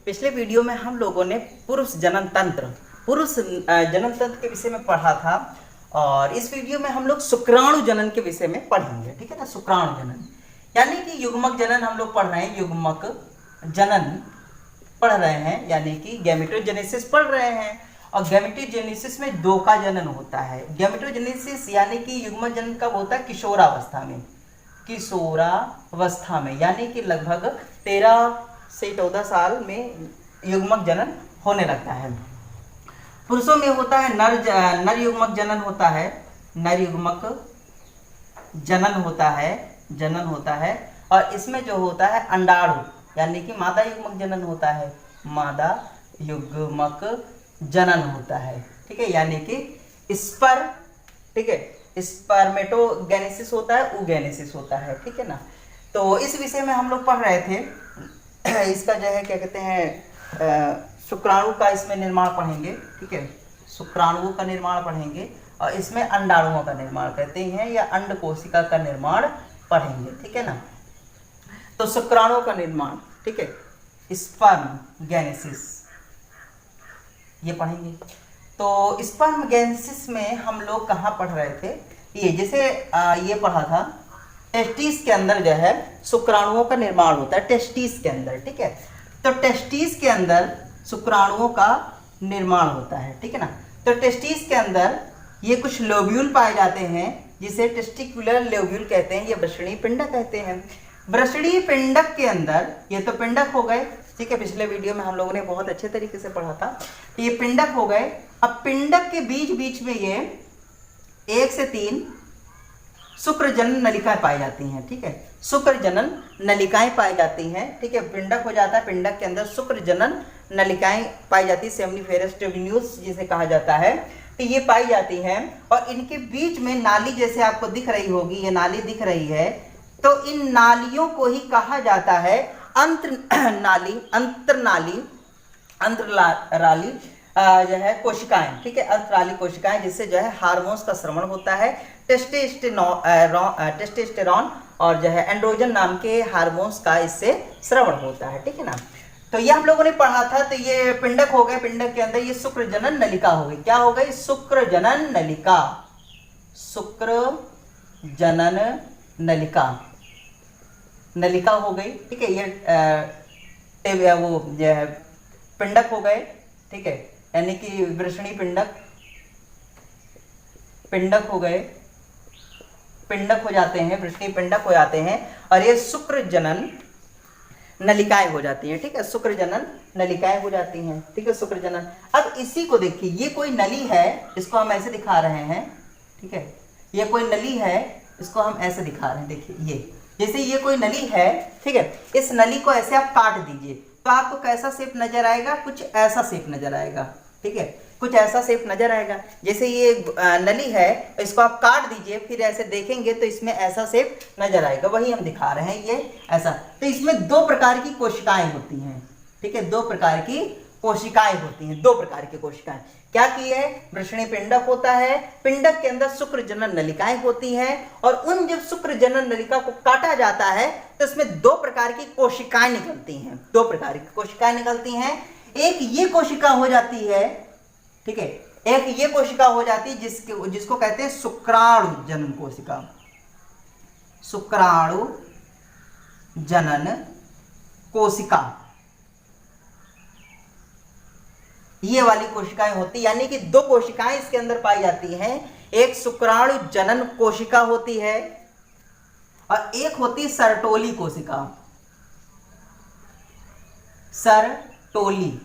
पिछले वीडियो में हम लोगों ने पुरुष जनन तंत्र के विषय में पढ़ा था और इस वीडियो में हम लोग शुक्राणु जनन के विषय में पढ़ेंगे। ठीक है ना, शुक्राणु जनन यानी कि युग्मक जनन हम लोग पढ़ रहे हैं, युग्मक जनन पढ़ रहे हैं यानी कि गैमेटोजेनेसिस पढ़ रहे हैं। और गैमेटोजेनेसिस में दो का जनन होता है। गैमेटोजेनेसिस यानी कि युग्मक जनन कब होता है? किशोरावस्था में यानी कि लगभग 13 से 14 साल में युग्मक जनन होने लगता है। पुरुषों में होता है नर युग्मक जनन होता है, नर युग्मक जनन होता है और इसमें जो होता है अंडाणु यानी कि मादा युग्मक जनन होता है, मादा युग्मक जनन होता है। ठीक है, यानी कि स्पर्मेटोगेनेसिस होता है, oogenesis होता है। ठीक है ना, तो इस विषय में हम लोग पढ़ रहे थे। इसका जो है क्या कहते हैं, शुक्राणु का इसमें निर्माण पढ़ेंगे। ठीक है, शुक्राणुओं का निर्माण पढ़ेंगे और इसमें अंडाणुओं का निर्माण कहते हैं या अंड कोशिका का निर्माण पढ़ेंगे। ठीक है ना, तो शुक्राणुओं का निर्माण, ठीक है, स्पर्मगेनेसिस ये पढ़ेंगे। तो स्पर्मगेनेसिस में हम लोग कहाँ पढ़ रहे थे? ये जैसे ये पढ़ा था, टेस्टिस के अंदर जो है शुक्राणुओं का निर्माण होता है, टेस्टिस के अंदर। ठीक है, तो टेस्टिस के अंदर शुक्राणुओं का निर्माण होता है। ठीक है ना, तो टेस्टिस के अंदर ये कुछ लोब्यूल पाए जाते हैं जिसे टेस्टिकुलर लोब्यूल कहते हैं, ये वृषणी पिंडक कहते हैं। वृषणी पिंडक के अंदर ये तो पिंडक हो गए। ठीक है, पिछले वीडियो में हम लोगों ने बहुत अच्छे तरीके से पढ़ा था। ये पिंडक हो गए। अब पिंडक के बीच में ये 1 से 3 शुक्रजनन नलिकाएं पाई जाती हैं। ठीक है, शुक्रजनन नलिकाएं पाई जाती हैं। ठीक है, पिंडक हो जाता है, पिंडक के अंदर शुक्रजनन नलिकाएं पाई जाती है, सेमनीफेरस ट्यूबिन्यूल्स जिसे कहा जाता है, तो ये पाई जाती हैं। और इनके बीच में नाली जैसे आपको दिख रही होगी, ये नाली दिख रही है, तो इन नालियों को ही कहा जाता है अंतरनाली जो है कोशिकाएं। ठीक है, अंतराली कोशिकाएं, जिससे जो है हार्मोन्स का श्रवण होता है, टेस्टोस्टेरोन और जो है एंड्रोजन नाम के हार्मोन्स का इससे श्रवण होता है। ठीक है ना, तो ये हम लोगों ने पढ़ा था। तो ये पिंडक हो गए, पिंडक के अंदर ये शुक्रजनन नलिका हो गई। क्या हो गई? शुक्रजनन नलिका, शुक्रजनन नलिका हो गई। ठीक है, ये वो जो है पिंडक हो गए। ठीक है, यानी कि वृषणी पिंडक हो गए, पिंडक हो जाते हैं, वृषणी पिंडक हो जाते हैं और ये शुक्रजनन नलिकाएं हो जाती हैं। ठीक है, शुक्रजनन नलिकाएं हो जाती हैं। ठीक है, शुक्रजनन। अब इसी को देखिए, ये कोई नली है, इसको हम ऐसे दिखा रहे हैं। ठीक है, ये कोई नली है, इसको हम ऐसे दिखा रहे हैं। देखिए, ये जैसे ये कोई नली है। ठीक है, इस नली को ऐसे आप काट दीजिए तो आपको कैसा शेप नजर आएगा? कुछ ऐसा शेप नजर आएगा। ठीक है, कुछ ऐसा शेप नजर आएगा। जैसे ये नली है, इसको आप काट दीजिए, फिर ऐसे देखेंगे तो इसमें ऐसा शेप नजर आएगा। वही हम दिखा रहे हैं, ये ऐसा। तो इसमें 2 प्रकार की कोशिकाएं होती हैं। ठीक है, 2 प्रकार की कोशिकाएं होती हैं, 2 प्रकार की कोशिकाएं। क्या की है? वृषणी पिंडक होता है, पिंडक के अंदर शुक्रजनन नलिकाएं होती हैं और उन जब शुक्रजनन नलिका को काटा जाता है तो इसमें 2 प्रकार की कोशिकाएं निकलती हैं। 2 प्रकार की कोशिकाएं निकलती हैं। एक ये कोशिका हो जाती है, ठीक है, एक ये कोशिका हो जाती है जिसको कहते हैं शुक्राणु जनन कोशिका, शुक्राणु जनन कोशिका। ये वाली कोशिकाएं होती, यानी कि 2 कोशिकाएं इसके अंदर पाई जाती हैं। एक शुक्राणु जनन कोशिका होती है और एक होती है सर्टोली कोशिका। सर्टोली,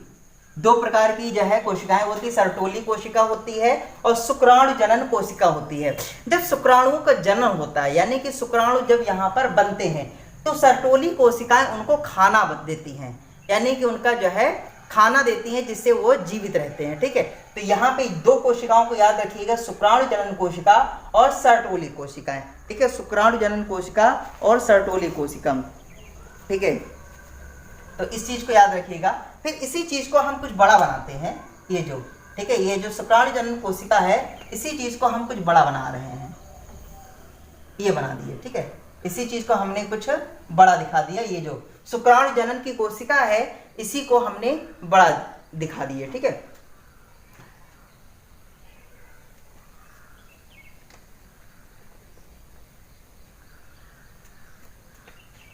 2 प्रकार की जो है कोशिकाएं होती है, सर्टोली कोशिका होती है और शुक्राणु जनन कोशिका होती है। जब शुक्राणुओं का जन्म होता है, यानी कि शुक्राणु जब यहाँ पर बनते हैं, तो सर्टोली कोशिकाएं उनको खाना देती हैं, यानी कि उनका जो है खाना देती हैं, जिससे वो जीवित रहते हैं। ठीक है, तो यहाँ पे 2 कोशिकाओं को याद रखिएगा, शुक्राणु जनन कोशिका और सर्टोली कोशिकाएं। ठीक है, शुक्राणु जनन कोशिका और सर्टोली कोशिका। ठीक है, तो इस चीज को याद रखिएगा। फिर इसी चीज को हम कुछ बड़ा बनाते हैं, ये जो, ठीक है, ये जो शुक्राणु जनन कोशिका है, इसी चीज को हम कुछ बड़ा बना रहे हैं, ये बना दिए। ठीक है, इसी चीज को हमने कुछ बड़ा दिखा दिया। ये जो शुक्राणु जनन की कोशिका है इसी को हमने बड़ा दिखा दिया, ठीक है।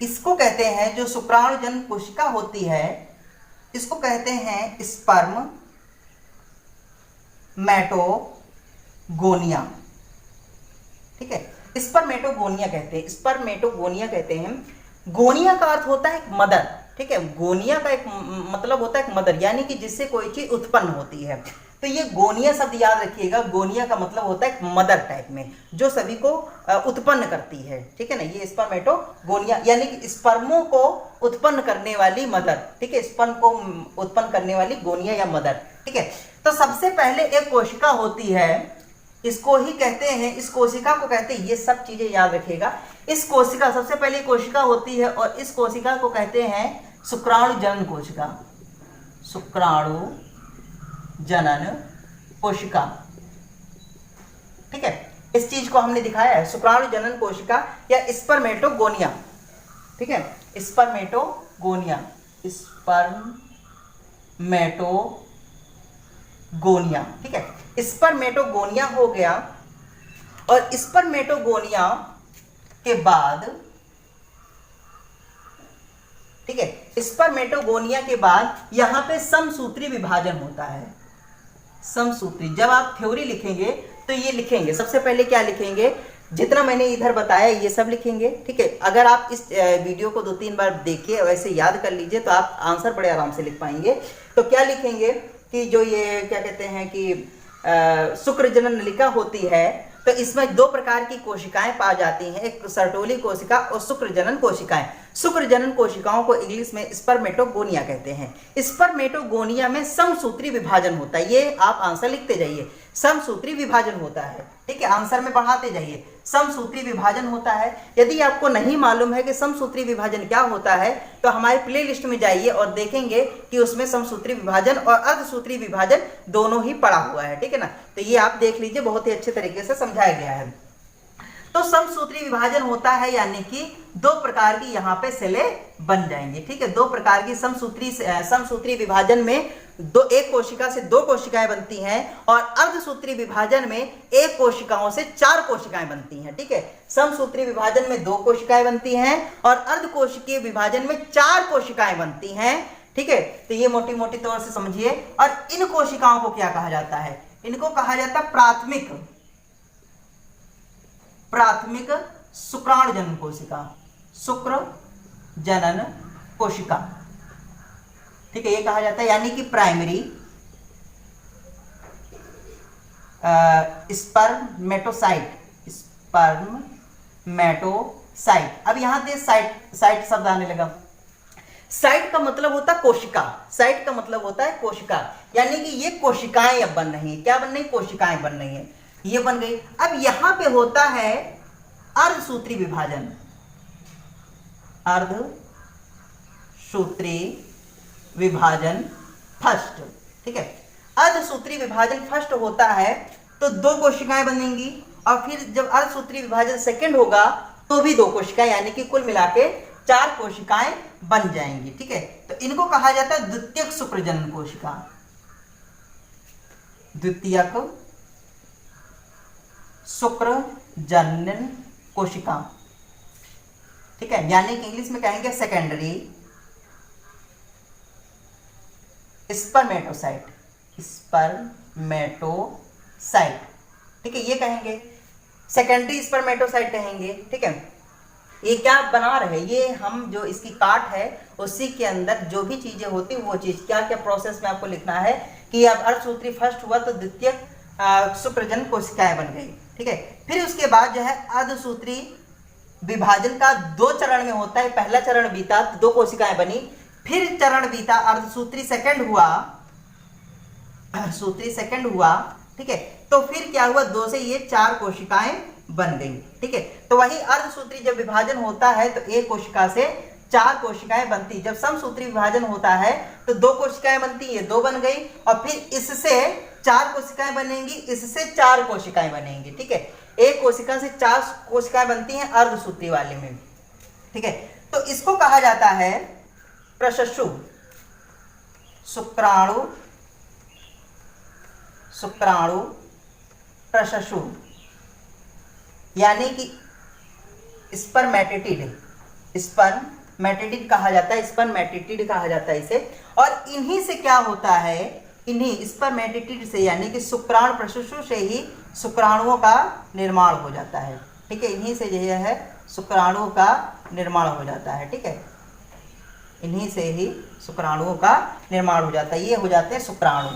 इसको कहते हैं, जो शुक्राणु जनन कोशिका होती है इसको कहते हैं स्पर्म मेटोगोनिया, ठीक है। स्पर्मेटोगोनिया कहते हैं, स्पर्मेटोगोनिया कहते हैं। गोनिया का अर्थ होता है मदर, ठीक है। गोनिया का एक मतलब होता है मदर, यानी कि जिससे कोई चीज उत्पन्न होती है। तो ये गोनिया शब्द याद रखिएगा, गोनिया का मतलब होता है मदर टाइप में, जो सभी को उत्पन्न करती है, ठीक है ना। ये स्पर्मेटोगोनिया यानी कि स्पर्मों को उत्पन्न करने वाली मदर, ठीक है। स्पर्म को उत्पन्न करने वाली गोनिया या मदर, ठीक है। तो सबसे पहले एक कोशिका होती है, इसको ही कहते हैं, इस कोशिका को कहते हैं, ये सब चीजें याद रखिएगा। इस कोशिका, सबसे पहले कोशिका होती है और इस कोशिका को कहते हैं शुक्राणु जनन कोशिका, शुक्राणु जनन कोशिका, ठीक है। इस चीज को हमने दिखाया है, शुक्राणु जनन कोशिका या स्पर्मेटोगोनिया, ठीक है। स्पर्मेटोगोनिया, स्पर्मेटोगोनिया, ठीक है। स्पर्मेटोगोनिया हो गया। और स्पर्मेटोगोनिया के बाद, ठीक है, स्पर्मेटोगोनिया के बाद यहां पे समसूत्री विभाजन होता है। समसूत्री, जब आप थ्योरी लिखेंगे तो ये लिखेंगे, सबसे पहले क्या लिखेंगे, जितना मैंने इधर बताया ये सब लिखेंगे, ठीक है। अगर आप इस वीडियो को 2-3 बार देखिए, वैसे याद कर लीजिए तो आप आंसर बड़े आराम से लिख पाएंगे। तो क्या लिखेंगे कि जो ये क्या कहते हैं कि शुक्र जनन नलिका होती है, तो इसमें 2 प्रकार की कोशिकाएं पाई जाती हैं, एक सर्टोली कोशिका और शुक्र जनन कोशिकाएं। शुक्र जनन कोशिकाओं को इंग्लिश में स्पर्मेटोगोनिया कहते हैं। स्पर्मेटोगोनिया में समसूत्री विभाजन होता है, ये आप आंसर लिखते जाइए, समसूत्री विभाजन होता है, ठीक है। आंसर में बढ़ाते जाइए, समसूत्री विभाजन होता है। यदि आपको नहीं मालूम है कि समसूत्री विभाजन क्या होता है तो हमारे प्लेलिस्ट में जाइए और देखेंगे कि उसमें समसूत्री विभाजन और अर्धसूत्री विभाजन दोनों ही पड़ा हुआ है, ठीक है ना। तो ये आप देख लीजिए, बहुत ही अच्छे तरीके से समझाया गया है। तो समसूत्री विभाजन होता है, यानी कि 2 प्रकार की यहाँ पे सेलें बन जाएंगी, ठीक है। 2 प्रकार की समसूत्री विभाजन में एक कोशिका से 2 कोशिकाएं बनती हैं और अर्धसूत्री विभाजन में 1 कोशिकाओं से 4 कोशिकाएं बनती हैं, ठीक है। समसूत्री विभाजन में 2 कोशिकाएं बनती हैं और अर्धकोशिकीय विभाजन में 4 कोशिकाएं बनती हैं, ठीक है। तो ये मोटी मोटी तौर से समझिए। और इन कोशिकाओं को क्या कहा जाता है, इनको कहा जाता है प्राथमिक शुक्राणु जनन कोशिका, शुक्र जनन कोशिका, ठीक है, ये कहा जाता है। यानी कि प्राइमरी स्पर्मेटोसाइट। अब यहां दे साइट शब्द आने लगा। साइट का मतलब होता है कोशिका, साइट का मतलब होता है कोशिका, यानी कि ये कोशिकाएं अब बन रही है। क्या बन रही, कोशिकाएं बन रही है, ये बन गई। अब यहां पे होता है अर्धसूत्री विभाजन, अर्धसूत्री विभाजन फर्स्ट, ठीक है। अर्धसूत्री विभाजन फर्स्ट होता है तो 2 कोशिकाएं बनेंगी और फिर जब अर्धसूत्री विभाजन सेकंड होगा तो भी 2 कोशिकाएं, यानी कि कुल मिला के 4 कोशिकाएं बन जाएंगी, ठीक है। तो इनको कहा जाता है द्वितीयक शुक्र जनन कोशिका, द्वितीयक शुक्र जनन कोशिका, ठीक है। यानी कि इंग्लिश में कहेंगे सेकेंडरी स्पर्मेटोसाइट, ठीक है, ये कहेंगे सेकेंडरी स्पर्मेटोसाइट कहेंगे, ठीक है। ये क्या बना रहे, ये हम जो इसकी काट है उसी के अंदर जो भी चीजें होती वो चीज क्या क्या प्रोसेस में आपको लिखना है कि अब अर्धसूत्री फर्स्ट हुआ तो द्वितीयक शुक्रजन कोशिकाएं बन गई, ठीक है। फिर उसके बाद जो है अर्धसूत्री विभाजन का 2 चरण में होता है। पहला चरण बीता, 2 कोशिकाएं बनी, फिर चरण बीता, अर्धसूत्री सेकंड हुआ, ठीक है। तो फिर क्या हुआ, 2 से ये 4 कोशिकाएं बन गई, ठीक है। तो वही अर्धसूत्री जब विभाजन होता है तो एक कोशिका से 4 कोशिकाएं बनती। जब समसूत्री विभाजन होता है तो 2 कोशिकाएं बनती, ये 2 बन गई और फिर इससे 4 कोशिकाएं बनेंगी, इससे 4 कोशिकाएं बनेंगी, ठीक है। एक कोशिका से 4 कोशिकाएं बनती हैं अर्धसूत्री वाले में, ठीक है। तो इसको कहा जाता है प्रशुषु, शुक्राणु, शुक्राणु प्रशुषु, यानी कि स्पर्मेटिड, स्पर्मेटिड कहा जाता है, स्पर्मेटिड कहा जाता है इसे। और इन्हीं से क्या होता है, इन्हीं स्पर्मेटिड से यानी कि शुक्राणु प्रशुषु से ही शुक्राणुओं का निर्माण हो जाता है, ठीक है। इन्हीं से जो है शुक्राणुओं का निर्माण हो जाता है, ठीक है। इन्हीं से ही शुक्राणुओं का निर्माण हो जाता है, ये हो जाते हैं शुक्राणु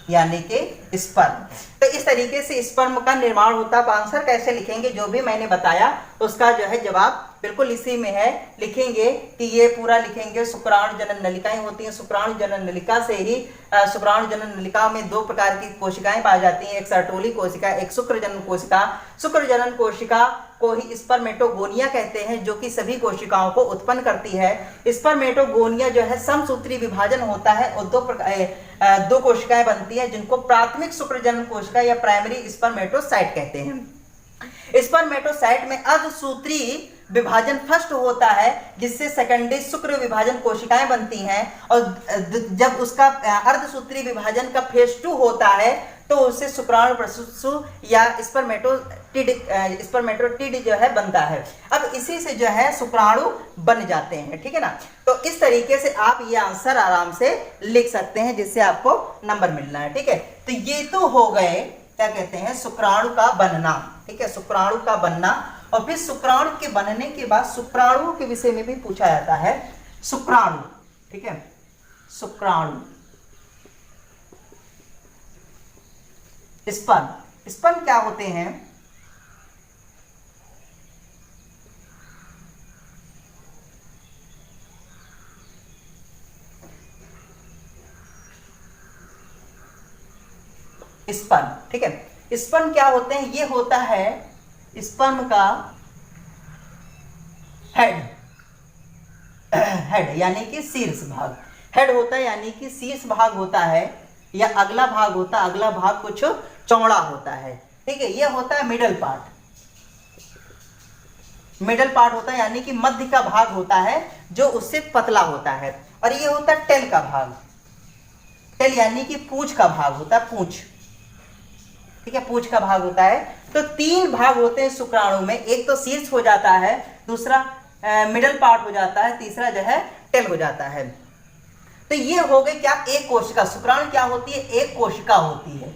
यानी कि स्पर्म। तो इस तरीके से स्पर्म का निर्माण होता है। अब आंसर कैसे लिखेंगे, जो भी मैंने बताया उसका जो है जवाब बिल्कुल इसी में है। लिखेंगे कि ये पूरा लिखेंगे, शुक्राणु जनन नलिकाएं होती हैं, शुक्राणु जनन नलिका से ही शुक्राणु जनन नलिका में 2 प्रकार की कोशिकाएं पाई जाती हैं, एक सर्टोली कोशिका, एक शुक्र जनन कोशिका। शुक्र जनन कोशिका को ही स्पर्मेटोगोनिया कहते हैं, जो कि सभी कोशिकाओं को उत्पन्न करती है। स्पर्मेटोगोनिया जो है समसूत्री विभाजन होता है और 2 कोशिकाएं बनती हैं, जिनको प्राथमिक शुक्र जनन कोशिका या प्राइमरी स्पर्मेटोसाइट कहते हैं। स्पर्मेटोसाइट में अर्धसूत्री विभाजन फर्स्ट होता है, जिससे सेकेंडरी शुक्र विभाजन कोशिकाएं बनती हैं। और जब उसका अर्धसूत्री विभाजन का फेज 2 होता है तो उससे शुक्राणु प्रशुषु या स्पर्मेटोटिड जो है बनता है। अब इसी से जो है शुक्राणु बन जाते हैं, ठीक है ना। तो इस तरीके से आप ये आंसर आराम से लिख सकते हैं, जिससे आपको नंबर मिलना है, ठीक है। तो ये तो हो गए क्या कहते हैं शुक्राणु का बनना, ठीक है, शुक्राणु का बनना। और फिर शुक्राणु के बनने के बाद शुक्राणुओं के विषय में भी पूछा जाता है। शुक्राणु, ठीक है, शुक्राणु, स्पर्म, स्पर्म क्या होते हैं? स्पर्म, ठीक है, स्पर्म क्या होते हैं? ये होता है स्पर्म का हेड यानी कि शीर्ष भाग। हेड होता है यानी कि शीर्ष भाग होता है, या अगला भाग होता है, अगला भाग कुछ चौड़ा होता है, ठीक है। ये होता है मिडल पार्ट, मिडल पार्ट होता है यानी कि मध्य का भाग होता है जो उससे पतला होता है। और ये होता है टेल का भाग, टेल यानी कि पूंछ का भाग होता है, पूंछ, ठीक है, पूंछ का भाग होता है। तो 3 भाग होते हैं शुक्राणु में, एक तो शीर्ष हो जाता है, दूसरा मिडल पार्ट हो जाता है, तीसरा जो है टेल हो जाता है। तो ये हो गए क्या, एक कोशिका। शुक्राणु क्या होती है? एक कोशिका होती है,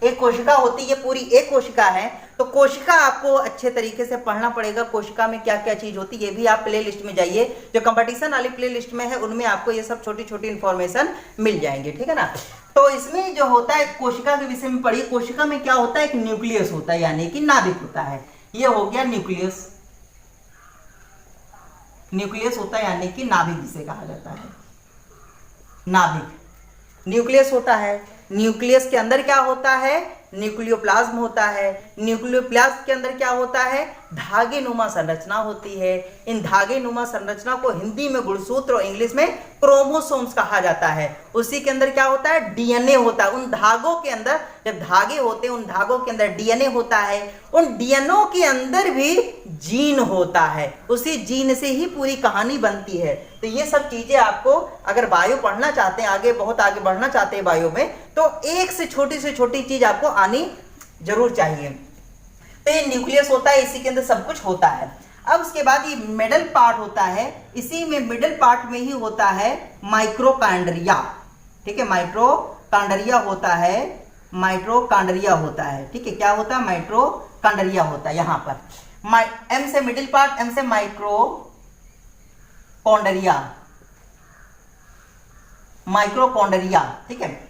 एक कोशिका होती है, पूरी एक कोशिका है। तो कोशिका आपको अच्छे तरीके से पढ़ना पड़ेगा, कोशिका में क्या क्या चीज होती है। ये भी आप प्ले लिस्ट में जाइए, जो कंपटीशन वाली प्ले लिस्ट में है उनमें आपको ये सब छोटी छोटी इंफॉर्मेशन मिल जाएंगे, ठीक है ना। तो इसमें जो होता है कोशिका के विषय में पढ़िए। कोशिका में क्या होता है? एक न्यूक्लियस होता है यानी कि नाभिक होता है। ये हो गया न्यूक्लियस, न्यूक्लियस होता है यानी कि नाभिक जिसे कहा जाता है, नाभिक न्यूक्लियस होता है। न्यूक्लियस के अंदर क्या होता है? न्यूक्लियोप्लाज्म होता है। न्यूक्लियोप्लाज्म के अंदर क्या होता है? धागे नुमा संरचना होती है। इन धागे नुमा संरचना को हिंदी में गुणसूत्र और इंग्लिश में क्रोमोसोम्स कहा जाता है। उसी के अंदर क्या होता है? डीएनए होता है। उन धागों के अंदर, जब धागे होते हैं उन धागों के अंदर डीएनए होता है। उन डीएनए के अंदर भी जीन होता है, उसी जीन से ही पूरी कहानी बनती है। तो ये सब चीजें आपको अगर बायो पढ़ना चाहते हैं, आगे बहुत आगे बढ़ना चाहते हैं बायो में, तो एक से छोटी चीज आपको आनी जरूर चाहिए। तो ये न्यूक्लियस होता है, इसी के अंदर सब कुछ होता है। अब उसके बाद ये मिडल पार्ट होता है, इसी में मिडल पार्ट में ही होता है माइक्रोकांड्रिया, ठीक है, माइक्रोकांड्रिया होता है, माइक्रोकांड्रिया होता है, ठीक है। क्या होता है? माइक्रोकांड्रिया होता है। यहाँ पर एम से मिडिल पार्ट, एम से माइक्रोकॉन्ड्रिया, माइक्रोकॉन्ड्रिया, ठीक है,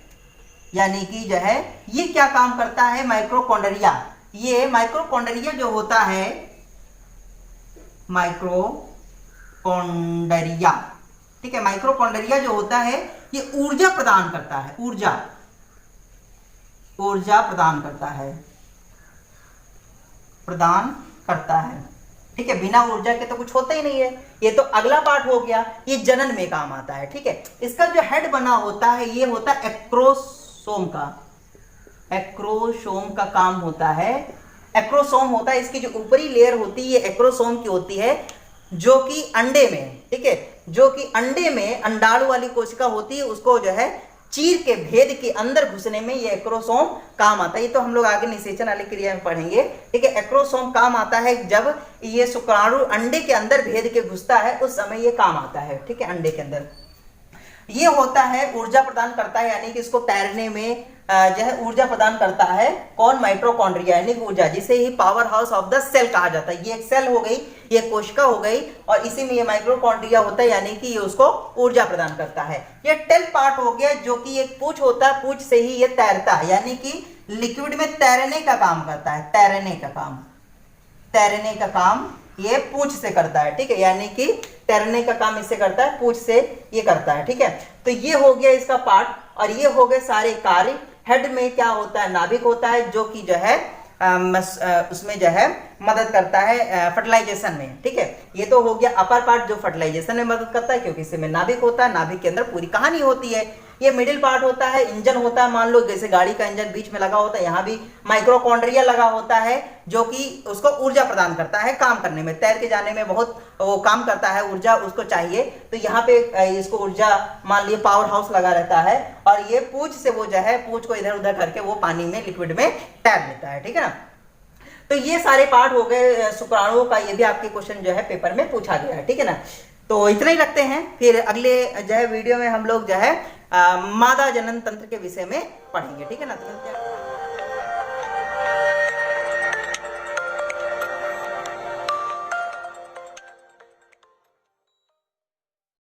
यानी कि जो है ये क्या काम करता है? माइक्रोकॉन्ड्रिया, ये माइक्रोकॉन्ड्रिया जो होता है, माइक्रोकॉन्ड्रिया, ठीक है, माइक्रोकॉन्ड्रिया जो होता है ये ऊर्जा प्रदान करता है, ऊर्जा प्रदान करता है, ठीक है, बिना ऊर्जा के तो कुछ होता ही नहीं है। ये तो अगला पार्ट हो गया, ये जनन में काम आता है। ठीक है, इसका जो हेड बना होता है ये होता है एक्रोसोम का। एक्रोसोम का काम होता है, एक्रोसोम होता है, इसकी जो ऊपरी लेयर होती है ये एक्रोसोम की होती है, जो कि अंडे में, ठीक है, जो कि अंडे में अंडाणु वाली कोशिका होती है, उसको जो है चीर के भेद के अंदर घुसने में ये एक्रोसोम काम आता है। ये तो हम लोग आगे निषेचन वाली क्रिया में पढ़ेंगे। ठीक है, एक्रोसोम काम आता है जब ये शुक्राणु अंडे के अंदर भेद के घुसता है, उस समय ये काम आता है। ठीक है, अंडे के अंदर ये होता है, ऊर्जा प्रदान करता है, यानी कि इसको तैरने में जो है ऊर्जा प्रदान करता है। कौन? माइटोकॉन्ड्रिया, यानी कि ऊर्जा, जिसे ही powerhouse of the cell कहा जाता है। ये एक सेल हो गई, ये कोशिका हो गई, और इसी में ये माइटोकॉन्ड्रिया होता है, यानी कि ये उसको ऊर्जा प्रदान करता है। ये टेल पार्ट हो गया, जो कि एक पूंछ होता है, पूंछ से ही ये तैरता है, यानी कि लिक्विड में तैरने का काम करता है। तैरने का काम ये पूंछ से करता है। ठीक है, यानी कि तैरने का काम इससे करता है, पूंछ से ये करता है। ठीक है, तो ये हो गया इसका पार्ट, और ये हो गए सारे कार्य। हेड में क्या होता है? नाभिक होता है, जो कि जो है उसमें जो है मदद करता है फर्टिलाइजेशन में। ठीक है, ये तो हो गया अपर पार्ट जो फर्टिलाइजेशन में मदद करता है, क्योंकि इसमें नाभिक होता है, नाभिक के अंदर पूरी कहानी होती है। ये मिडिल पार्ट होता है, इंजन होता है, मान लो जैसे गाड़ी का इंजन बीच में लगा होता है, यहाँ भी माइक्रोकॉन्ड्रिया लगा होता है, जो कि उसको ऊर्जा प्रदान करता है काम करने में, तैर के जाने में बहुत वो काम करता है, ऊर्जा उसको चाहिए। तो यहाँ पे इसको ऊर्जा, मान लिए पावर हाउस लगा रहता है, और ये पूंछ से वो जो है पूंछ को इधर उधर करके वो पानी में, लिक्विड में तैर लेता है। ठीक है ना, तो ये सारे पार्ट हो गए शुक्राणुओं का। ये भी आपके क्वेश्चन जो है पेपर में पूछा गया है। ठीक है ना, तो इतना ही रखते हैं, फिर अगले जो है वीडियो में हम लोग जो है मादा जनन तंत्र के विषय में पढ़ेंगे। ठीक है ना।